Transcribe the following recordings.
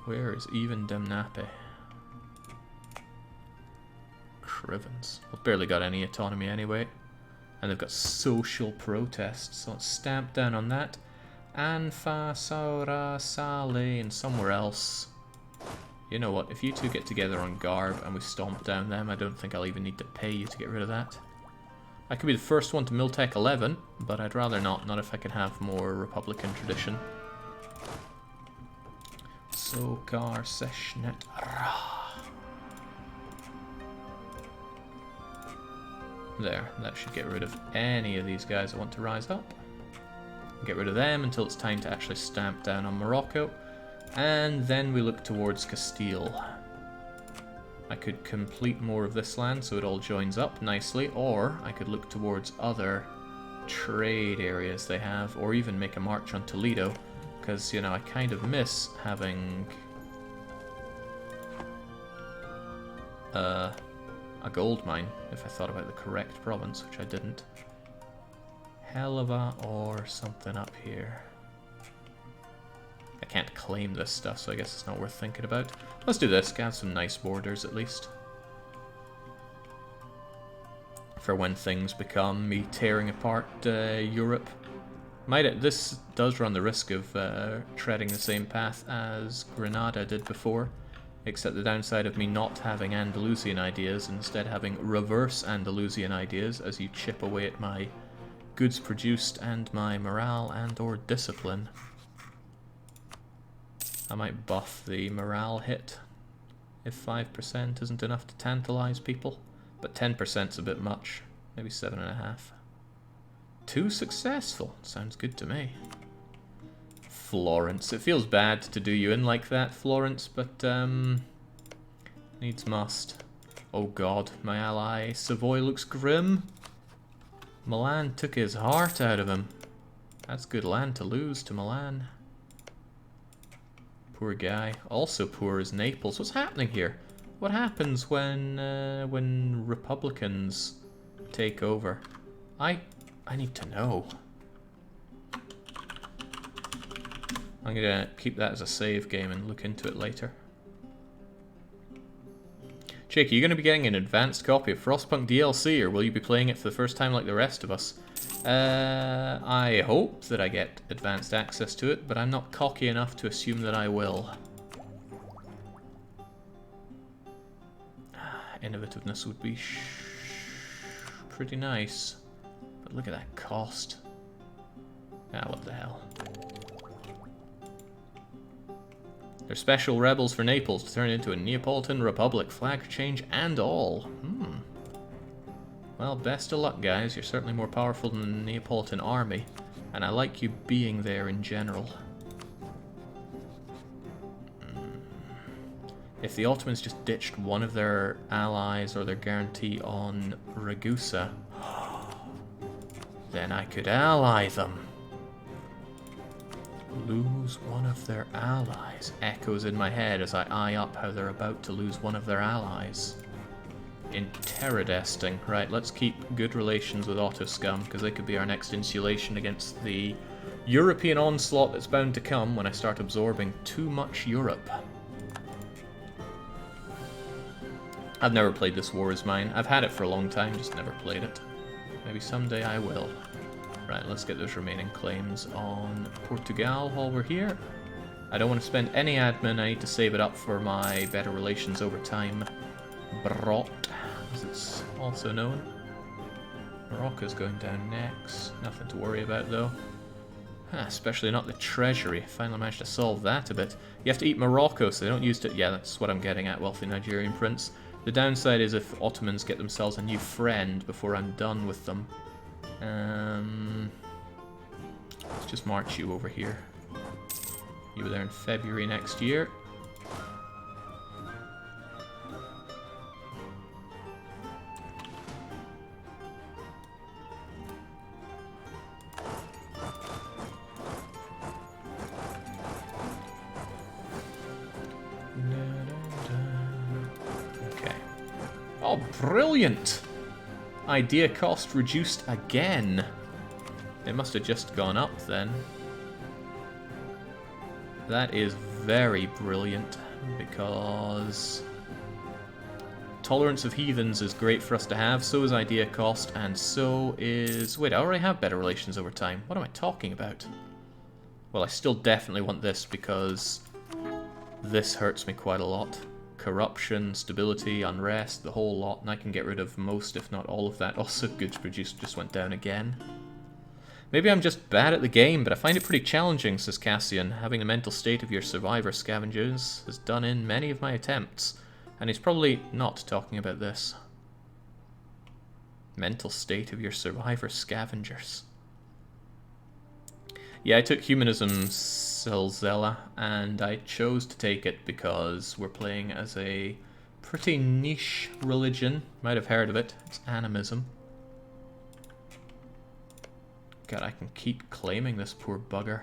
Where is even Demnape? Crivens. I've barely got any autonomy anyway. And they've got social protests, so let's stamp down on that. Anfa, Saura, Sale, and somewhere else. You know what, if you two get together on Garb and we stomp down them, I don't think I'll even need to pay you to get rid of that. I could be the first one to Miltech 11, but I'd rather not if I can have more Republican tradition. Sokar Seshnet Ra. There, that should get rid of any of these guys that want to rise up. Get rid of them until it's time to actually stamp down on Morocco. And then we look towards Castile. I could complete more of this land so it all joins up nicely, or I could look towards other trade areas they have, or even make a march on Toledo, because, you know, I kind of miss having a gold mine, if I thought about the correct province, which I didn't. Helava or something up here. I can't claim this stuff, so I guess it's not worth thinking about. Let's do this, get some nice borders at least. For when things become me tearing apart Europe. This does run the risk of treading the same path as Granada did before, except the downside of me not having Andalusian ideas, instead having reverse Andalusian ideas as you chip away at my goods produced and my morale and or discipline. I might buff the morale hit if 5% isn't enough to tantalize people, but 10%'s a bit much, maybe 7.5. Too successful, sounds good to me. Florence, it feels bad to do you in like that, Florence, but needs must. Oh god, my ally Savoy looks grim. Milan took his heart out of him. That's good land to lose to Milan. Poor guy. Also poor is Naples. What's happening here? What happens when Republicans take over? I need to know. I'm gonna keep that as a save game and look into it later. Jake, are you going to be getting an advanced copy of Frostpunk DLC, or will you be playing it for the first time like the rest of us? I hope that I get advanced access to it, but I'm not cocky enough to assume that I will. Innovativeness would be pretty nice, but look at that cost. Ah, what the hell. They're special rebels for Naples to turn into a Neapolitan Republic, flag change and all. Well, best of luck, guys. You're certainly more powerful than the Neapolitan army, and I like you being there in general. If the Ottomans just ditched one of their allies or their guarantee on Ragusa, then I could ally them. Lose one of their allies. Echoes in my head as I eye up how they're about to lose one of their allies. Interesting. Right, let's keep good relations with Autoscum, because they could be our next insulation against the European onslaught that's bound to come when I start absorbing too much Europe. I've never played this War Is Mine. I've had it for a long time, just never played it. Maybe someday I will. Right, let's get those remaining claims on Portugal while we're here. I don't want to spend any admin, I need to save it up for my better relations over time. Brot, as it's also known. Morocco's going down next. Nothing to worry about though. Especially not the treasury. Finally managed to solve that a bit. You have to eat Morocco, so they don't use it. Yeah, that's what I'm getting at, wealthy Nigerian prince. The downside is if Ottomans get themselves a new friend before I'm done with them. Let's just march you over here. You were there in February next year. Okay. Oh, brilliant! Idea cost reduced again. It must have just gone up then. That is very brilliant, because tolerance of heathens is great for us to have, so is idea cost, and so is... Wait, I already have better relations over time. What am I talking about? Well, I still definitely want this, because this hurts me quite a lot. Corruption, stability, unrest, the whole lot, and I can get rid of most, if not all of that. Also, goods produced just went down again. Maybe I'm just bad at the game, but I find it pretty challenging, says Cassian. Having the mental state of your survivor scavengers has done in many of my attempts. And he's probably not talking about this. Mental state of your survivor scavengers. Yeah, I took Humanism Silzella, and I chose to take it because we're playing as a pretty niche religion. Might have heard of it. It's animism. God, I can keep claiming this poor bugger.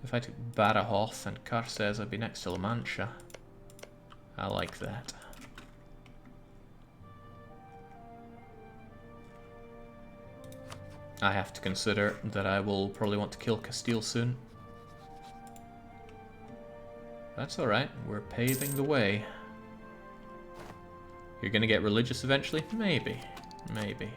If I took Badajoz and Carthage, I'd be next to La Mancha. I like that. I have to consider that I will probably want to kill Castile soon. That's alright, we're paving the way. You're gonna get religious eventually? Maybe. Maybe.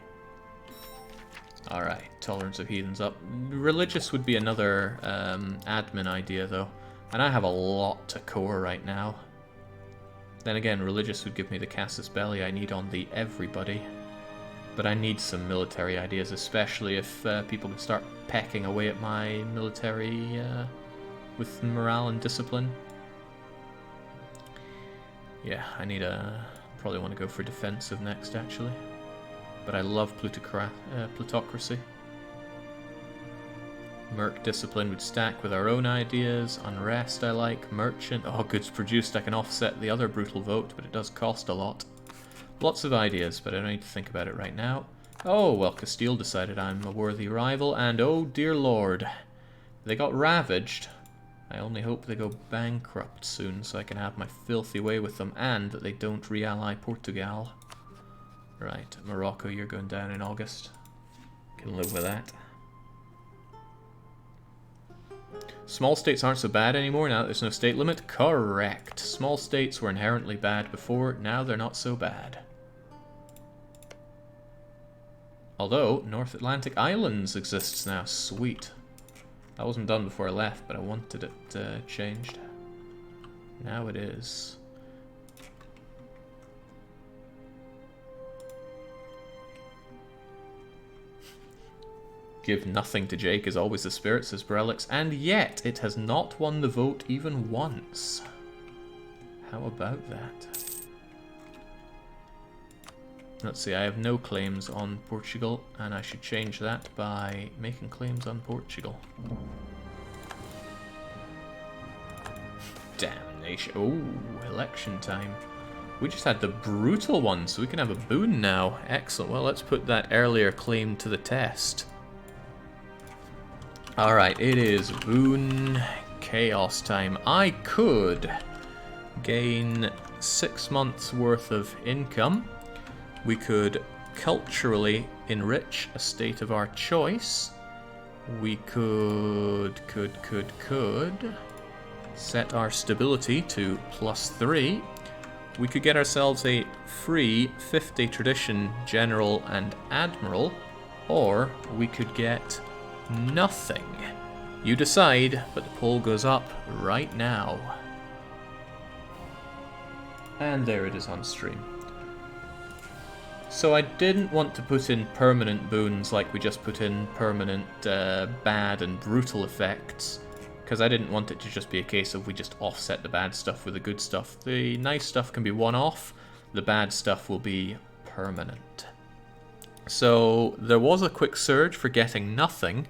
Alright, tolerance of heathens up. Religious would be another admin idea though. And I have a lot to core right now. Then again, religious would give me the casus belli I need on the everybody. But I need some military ideas, especially if people can start pecking away at my military with morale and discipline. Yeah, I need a... probably want to go for defensive next, actually. But I love plutocracy. Merc discipline would stack with our own ideas. Unrest I like. Merchant. Oh, goods produced. I can offset the other brutal vote, but it does cost a lot. Lots of ideas, but I don't need to think about it right now. Oh, well, Castile decided I'm a worthy rival, and oh dear lord, they got ravaged. I only hope they go bankrupt soon so I can have my filthy way with them, and that they don't re-ally Portugal. Right, Morocco, you're going down in August. Can live with that. Small states aren't so bad anymore now that there's no state limit? Correct. Small states were inherently bad before, now they're not so bad. Although, North Atlantic Islands exists now. Sweet. That wasn't done before I left, but I wanted it changed. Now it is. Give nothing to Jake is always the spirit, says Brelix, and yet it has not won the vote even once. How about that? Let's see, I have no claims on Portugal, and I should change that by making claims on Portugal. Damnation. Oh, election time. We just had the brutal one, so we can have a boon now. Excellent. Well, let's put that earlier claim to the test. Alright, it is boon chaos time. I could gain 6 months worth of income. We could culturally enrich a state of our choice. We could set our stability to +3. We could get ourselves a free 50 tradition general and admiral, or we could get nothing. You decide, but the poll goes up right now. And there it is on stream. So I didn't want to put in permanent boons like we just put in permanent bad and brutal effects, because I didn't want it to just be a case of we just offset the bad stuff with the good stuff. The nice stuff can be one-off, the bad stuff will be permanent. So there was a quick surge for getting nothing,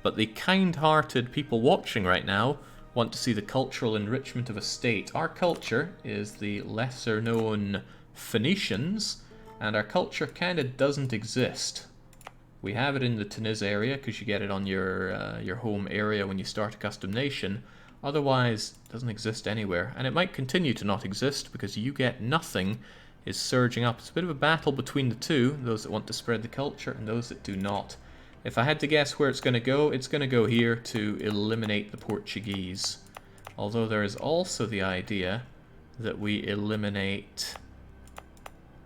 but the kind-hearted people watching right now want to see the cultural enrichment of a state. Our culture is the lesser-known Phoenicians, and our culture kind of doesn't exist. We have it in the Tunis area, because you get it on your home area when you start a custom nation. Otherwise, it doesn't exist anywhere, and it might continue to not exist, because you get nothing is surging up. It's a bit of a battle between the two, those that want to spread the culture and those that do not. If I had to guess where it's going to go here to eliminate the Portuguese. Although there is also the idea that we eliminate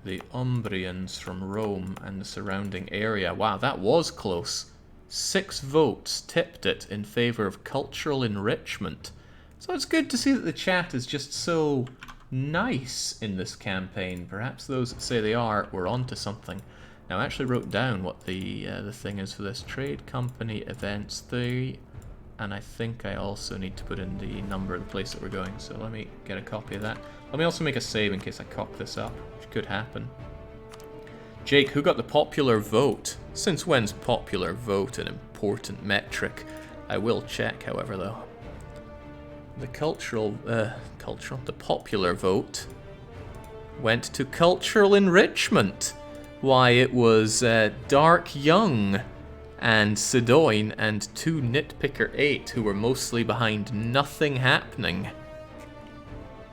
the Umbrians from Rome and the surrounding area. Wow, that was close. 6 votes tipped it in favor of cultural enrichment. So it's good to see that the chat is just so nice in this campaign. Perhaps those that say they are were onto something. Now I actually wrote down what the thing is for this. Trade company events 3. And I think I also need to put in the number of the place that we're going. So let me get a copy of that. Let me also make a save in case I cock this up, which could happen. Jake, who got the popular vote? Since when's popular vote an important metric? I will check, however, though. The the popular vote went to cultural enrichment. Why, it was Dark Young and Sidoin and 2 Nitpicker 8 who were mostly behind nothing happening.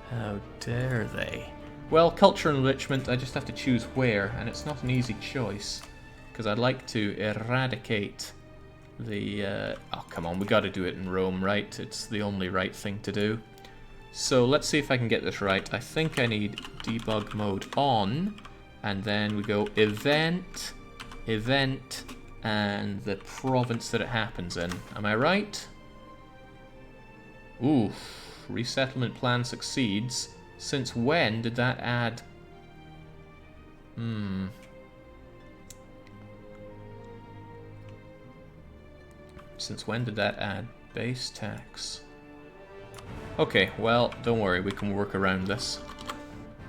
How dare they? Well, cultural enrichment, I just have to choose where, and it's not an easy choice, because I'd like to eradicate the... oh, come on, we gotta do it in Rome, right? It's the only right thing to do. So let's see if I can get this right. I think I need debug mode on, and then we go event, and the province that it happens in. Am I right? Ooh, resettlement plan succeeds. Since when did that add... Since when did that add base tax? Okay, well, don't worry, we can work around this.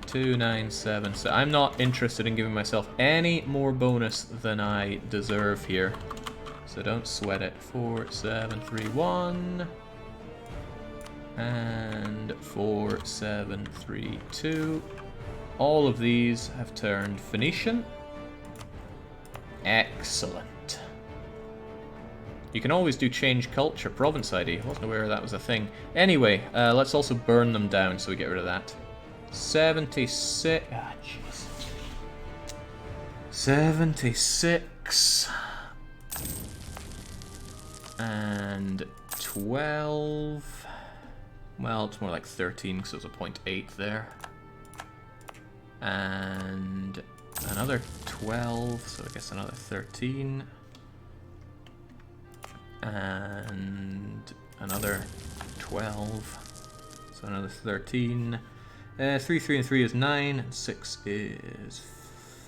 297. So I'm not interested in giving myself any more bonus than I deserve here. So don't sweat it. 4731 and 4732. All of these have turned Phoenician. Excellent. You can always do change culture province ID. I wasn't aware that was a thing. Anyway, let's also burn them down so we get rid of that. 76. Ah, jeez. 76. And 12. Well, it's more like 13 because there's a 0.8 there. And another 12, so I guess another 13. And another 12, so another 13. 3, 3, and 3 is 9, and 6 is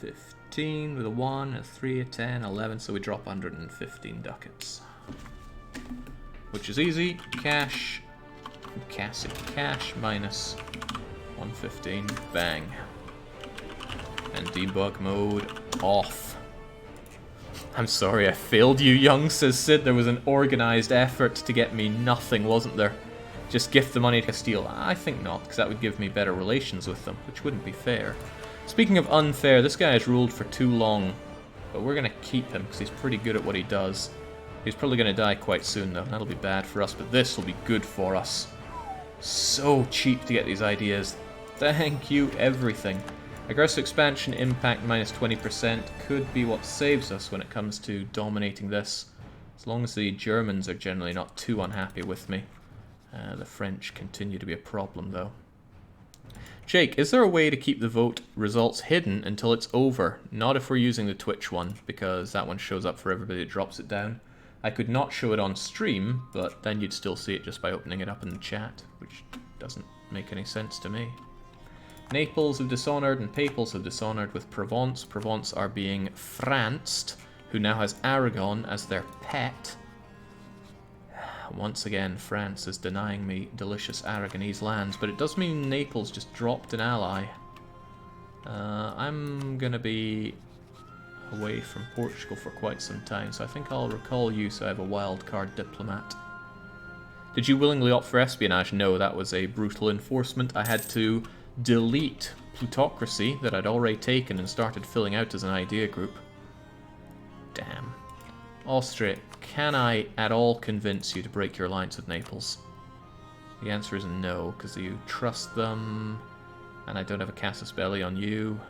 15 with a 1, a 3, a 10, 11, so we drop 115 ducats. Which is easy. Cash minus 115, bang. And debug mode off. I'm sorry I failed you, young, says Sid. There was an organized effort to get me nothing, wasn't there? Just gift the money to Castile. I think not, because that would give me better relations with them, which wouldn't be fair. Speaking of unfair, this guy has ruled for too long, but we're going to keep him, because he's pretty good at what he does. He's probably going to die quite soon, though. That'll be bad for us, but this will be good for us. So cheap to get these ideas. Thank you, everything. Aggressive expansion impact minus 20% could be what saves us when it comes to dominating this. As long as the Germans are generally not too unhappy with me. The French continue to be a problem, though. Jake, is there a way to keep the vote results hidden until it's over? Not if we're using the Twitch one, because that one shows up for everybody that drops it down. I could not show it on stream, but then you'd still see it just by opening it up in the chat, which doesn't make any sense to me. Naples have dishonored and Papals have dishonored with Provence. Provence are being Franced, who now has Aragon as their pet. Once again, France is denying me delicious Aragonese lands, but it does mean Naples just dropped an ally. I'm gonna be away from Portugal for quite some time, so I think I'll recall you so I have a wildcard diplomat. Did you willingly opt for espionage? No, that was a brutal enforcement. I had to delete plutocracy that I'd already taken and started filling out as an idea group. Damn. Austria, can I at all convince you to break your alliance with Naples? The answer is no, because you trust them, and I don't have a casus belli on you,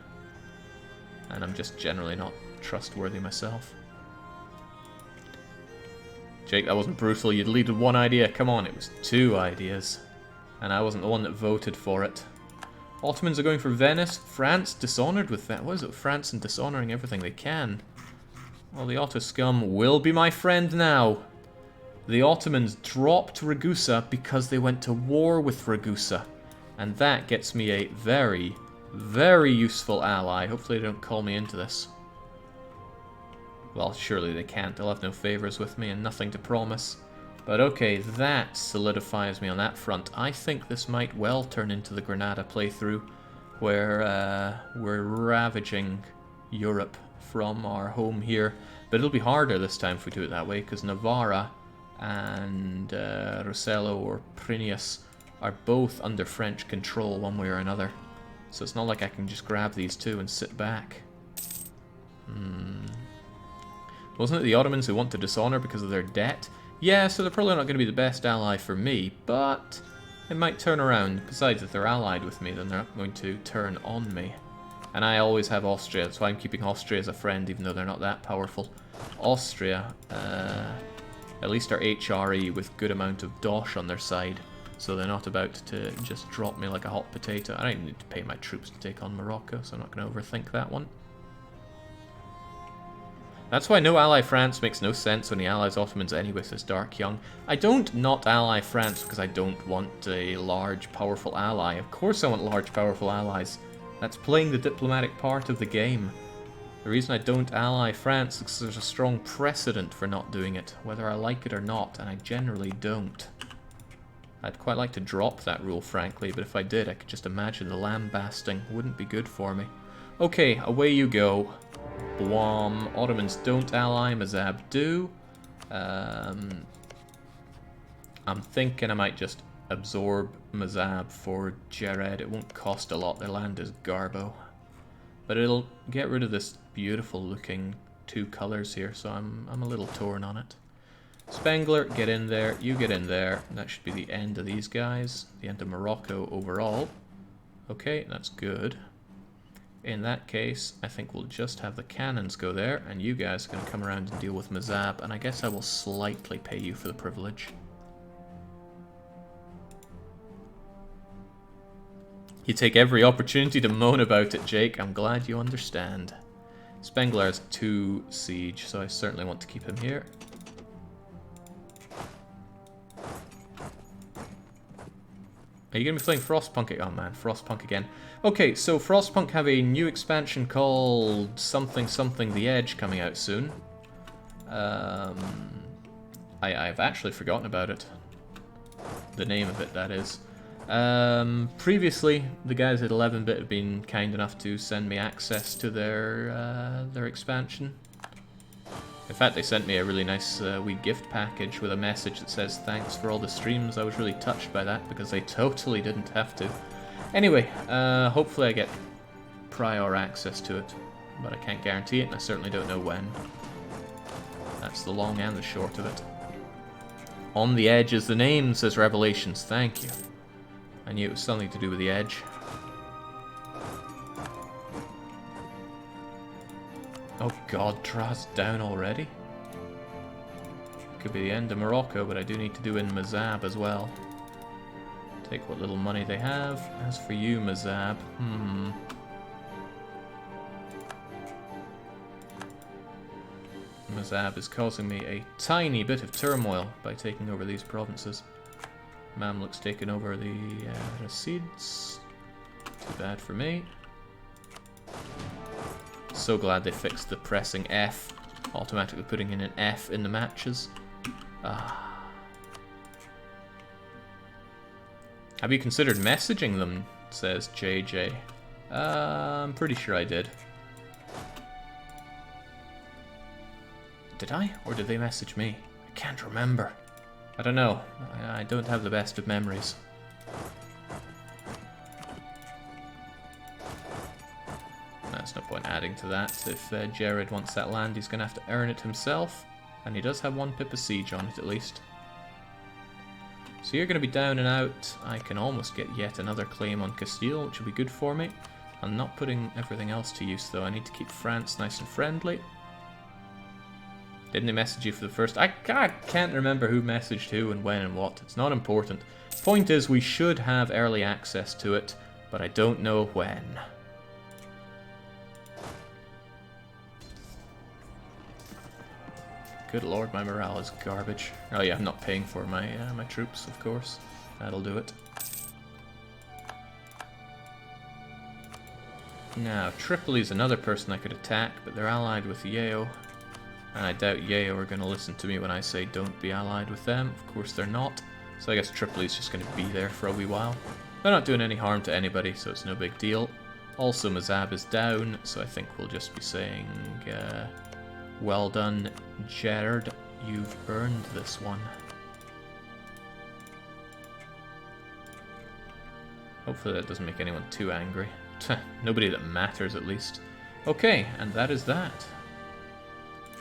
and I'm just generally not trustworthy myself. Jake, that wasn't brutal. You deleted one idea. Come on, it was 2 ideas. And I wasn't the one that voted for it. Ottomans are going for Venice. France dishonored with that. What is it? France and dishonoring everything they can. Well, the Otto scum will be my friend now. The Ottomans dropped Ragusa because they went to war with Ragusa. And that gets me a very, very useful ally. Hopefully they don't call me into this. Well, surely they can't. They'll have no favours with me and nothing to promise. But okay, that solidifies me on that front. I think this might well turn into the Granada playthrough, where we're ravaging Europe from our home here. But it'll be harder this time if we do it that way, because Navarra and Rosello or Prinius are both under French control one way or another. So it's not like I can just grab these two and sit back. Wasn't it the Ottomans who want to dishonor because of their debt? Yeah, so they're probably not going to be the best ally for me, but it might turn around. Besides, if they're allied with me, then they're not going to turn on me. And I always have Austria, that's why I'm keeping Austria as a friend, even though they're not that powerful. Austria, at least are HRE with good amount of dosh on their side, so they're not about to just drop me like a hot potato. I don't even need to pay my troops to take on Morocco, so I'm not going to overthink that one. That's why no ally France makes no sense when he allies Ottomans anyway, says Dark Young. I don't not ally France because I don't want a large, powerful ally. Of course I want large, powerful allies. That's playing the diplomatic part of the game. The reason I don't ally France is because there's a strong precedent for not doing it, whether I like it or not, and I generally don't. I'd quite like to drop that rule, frankly, but if I did, I could just imagine the lambasting wouldn't be good for me. Okay, away you go. Blom. Ottomans don't ally, Mazab do. I'm thinking I might just absorb Mazab for Jared. It won't cost a lot, their land is Garbo. But it'll get rid of this beautiful looking 2 colours here, so I'm a little torn on it. Spengler, get in there, you get in there. That should be the end of these guys, the end of Morocco overall. Okay, that's good. In that case, I think we'll just have the cannons go there, and you guys are going to come around and deal with Mazab, and I guess I will slightly pay you for the privilege. You take every opportunity to moan about it, Jake. I'm glad you understand. Spengler has 2 siege, so I certainly want to keep him here. Are you going to be playing Frostpunk again? Oh man, Frostpunk again. Okay, so Frostpunk have a new expansion called something something The Edge coming out soon. I've actually forgotten about it. The name of it, that is. Previously, the guys at 11-bit have been kind enough to send me access to their expansion. In fact, they sent me a really nice wee gift package with a message that says thanks for all the streams. I was really touched by that because they totally didn't have to. Anyway, hopefully I get prior access to it, but I can't guarantee it, and I certainly don't know when. That's the long and the short of it. On the Edge is the name, says Revelations. Thank you. I knew it was something to do with the Edge. Oh god, Draz down already? Could be the end of Morocco, but I do need to do in Mazab as well. Take what little money they have. As for you, Mazab, Mazab is causing me a tiny bit of turmoil by taking over these provinces. Mamluk's taken over the Rasids. Too bad for me. So glad they fixed the pressing F, automatically putting in an F in the matches. Have you considered messaging them, says JJ. I'm pretty sure I did. Did I? Or did they message me? I can't remember. I don't know. I don't have the best of memories. There's no point adding to that. If Jared wants that land, he's going to have to earn it himself. And he does have 1 pip of siege on it, at least. So you're going to be down and out. I can almost get yet another claim on Castile, which will be good for me. I'm not putting everything else to use, though. I need to keep France nice and friendly. Didn't they message you for the first? I can't remember who messaged who and when and what. It's not important. Point is, we should have early access to it, but I don't know when. Good lord, my morale is garbage. Oh yeah, I'm not paying for my my troops, of course. That'll do it. Now, Tripoli's another person I could attack, but they're allied with Yeo. And I doubt Yeo are going to listen to me when I say don't be allied with them. Of course they're not. So I guess Tripoli's just going to be there for a wee while. They're not doing any harm to anybody, so it's no big deal. Also, Mazab is down, so I think we'll just be saying, well done, Gerard. You've earned this one. Hopefully that doesn't make anyone too angry. Nobody that matters, at least. Okay, and that is that.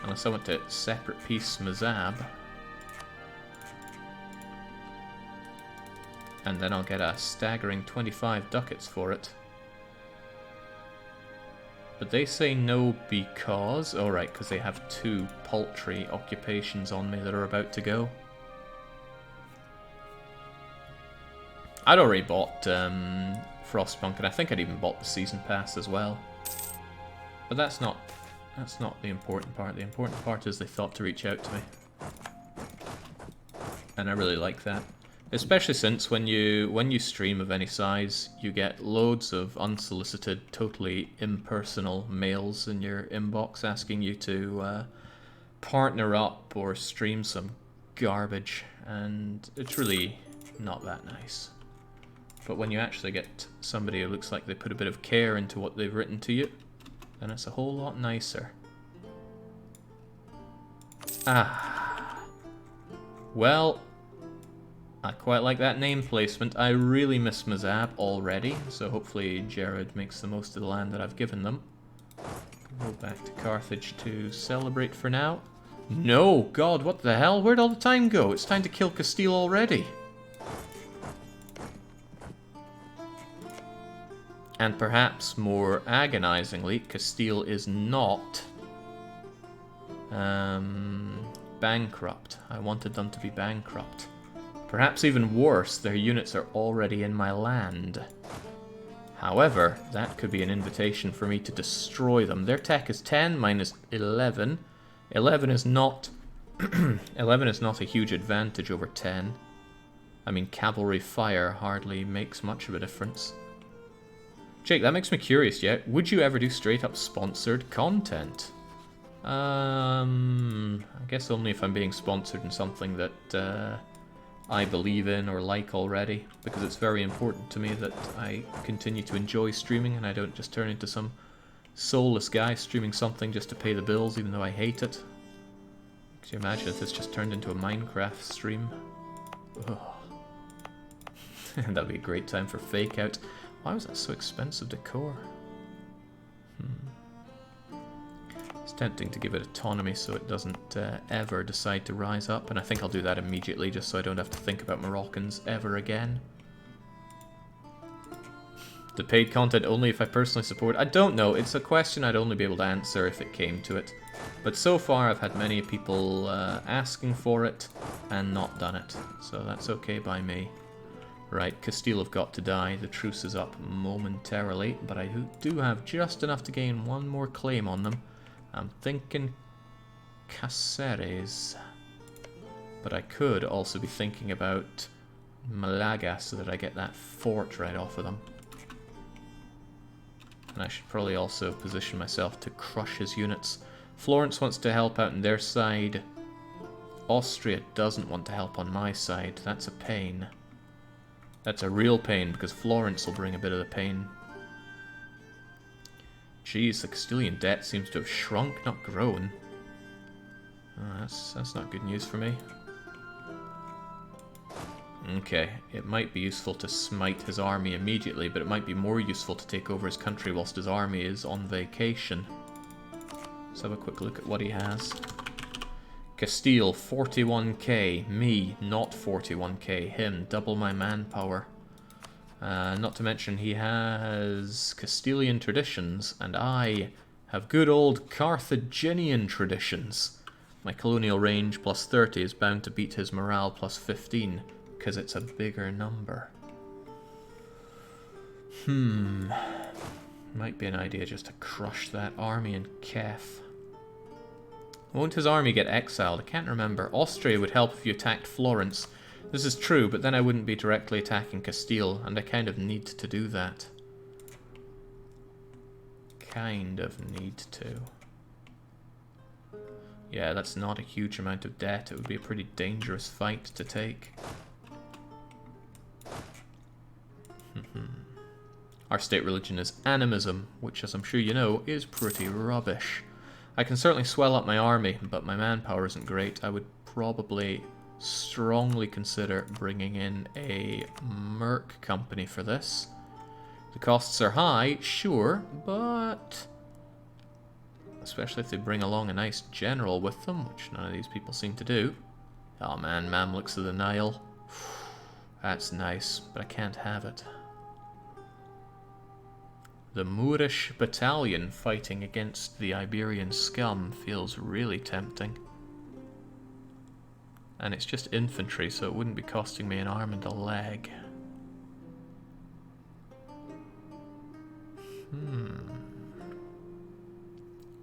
Unless I want to separate piece Mazab. And then I'll get a staggering 25 ducats for it. But they say no because... Oh right, because they have 2 paltry occupations on me that are about to go. I'd already bought Frostpunk, and I think I'd even bought the Season Pass as well. But that's not the important part. The important part is they thought to reach out to me. And I really like that. Especially since when you stream of any size, you get loads of unsolicited, totally impersonal mails in your inbox asking you to partner up or stream some garbage, and it's really not that nice. But when you actually get somebody who looks like they put a bit of care into what they've written to you, then it's a whole lot nicer. Ah. Well, I quite like that name placement. I really miss Mazab already, so hopefully Gerard makes the most of the land that I've given them. Go back to Carthage to celebrate for now. No! God, what the hell? Where'd all the time go? It's time to kill Castile already. And perhaps more agonizingly, Castile is not bankrupt. I wanted them to be bankrupt. Perhaps even worse, their units are already in my land. However, that could be an invitation for me to destroy them. Their tech is 10 minus 11. 11 is not 11 is not a huge advantage over 10. I mean, cavalry fire hardly makes much of a difference. Jake, that makes me curious, yeah? Would you ever do straight up sponsored content? I guess only if I'm being sponsored in something that I believe in or like already, because it's very important to me that I continue to enjoy streaming and I don't just turn into some soulless guy streaming something just to pay the bills even though I hate it. Could you imagine if this just turned into a Minecraft stream? Oh. That'd be a great time for fake out. Why was that so expensive decor? It's tempting to give it autonomy so it doesn't ever decide to rise up, and I think I'll do that immediately just so I don't have to think about Moroccans ever again. The paid content only if I personally support? I don't know. It's a question I'd only be able to answer if it came to it. But so far I've had many people asking for it and not done it, so that's okay by me. Right, Castile have got to die. The truce is up momentarily, but I do have just enough to gain one more claim on them. I'm thinking Cáceres, but I could also be thinking about Malaga so that I get that fort right off of them. And I should probably also position myself to crush his units. Florence wants to help out on their side. Austria doesn't want to help on my side. That's a pain. That's a real pain, because Florence will bring a bit of the pain. Jeez, the Castilian debt seems to have shrunk, not grown. Oh, that's not good news for me. Okay, it might be useful to smite his army immediately, but it might be more useful to take over his country whilst his army is on vacation. Let's have a quick look at what he has. Castile, 41k. Me, not 41k. Him, double my manpower. Not to mention he has Castilian traditions, and I have good old Carthaginian traditions. My colonial range plus 30 is bound to beat his morale plus 15, because it's a bigger number. Might be an idea just to crush that army in Kef. Won't his army get exiled? I can't remember. Austria would help if you attacked Florence. This is true, but then I wouldn't be directly attacking Castile, and I kind of need to do that. Kind of need to. Yeah, that's not a huge amount of debt. It would be a pretty dangerous fight to take. Our state religion is animism, which, as I'm sure you know, is pretty rubbish. I can certainly swell up my army, but my manpower isn't great. I would probably strongly consider bringing in a merc company for this. The costs are high, sure, but especially if they bring along a nice general with them, which none of these people seem to do. Oh man, Mamluks of the Nile. That's nice, but I can't have it. The Moorish battalion fighting against the Iberian scum feels really tempting. And it's just infantry, so it wouldn't be costing me an arm and a leg.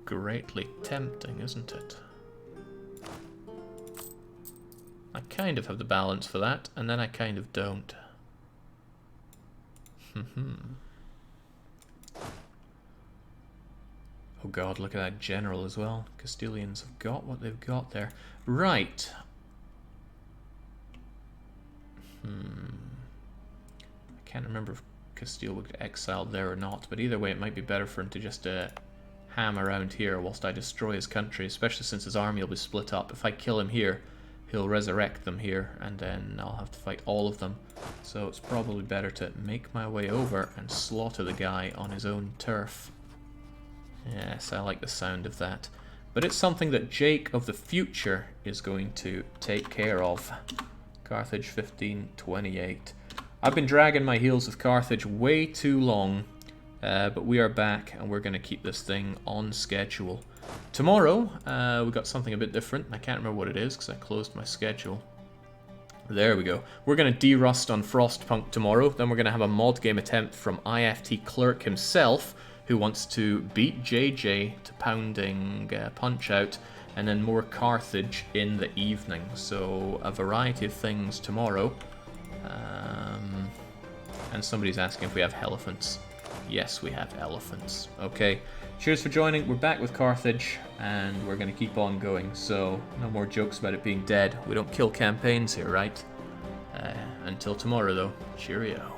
Greatly tempting, isn't it? I kind of have the balance for that, and then I kind of don't. Oh god, look at that general as well. Castilians have got what they've got there. Right. I can't remember if Castile would get exiled there or not, but either way it might be better for him to just ham around here whilst I destroy his country, especially since his army will be split up. If I kill him here, he'll resurrect them here, and then I'll have to fight all of them. So it's probably better to make my way over and slaughter the guy on his own turf. Yes, I like the sound of that. But it's something that Jake of the future is going to take care of. Carthage 1528. I've been dragging my heels with Carthage way too long, but we are back and we're going to keep this thing on schedule. Tomorrow, we got something a bit different. I can't remember what it is because I closed my schedule. There we go. We're going to de-rust on Frostpunk tomorrow. Then we're going to have a mod game attempt from IFT Clerk himself, who wants to beat JJ to pounding Punch-Out, and then more Carthage in the evening. So a variety of things tomorrow. And somebody's asking if we have elephants. Yes, we have elephants. Okay, cheers for joining. We're back with Carthage, and we're going to keep on going. So no more jokes about it being dead. We don't kill campaigns here, right? Until tomorrow, though. Cheerio.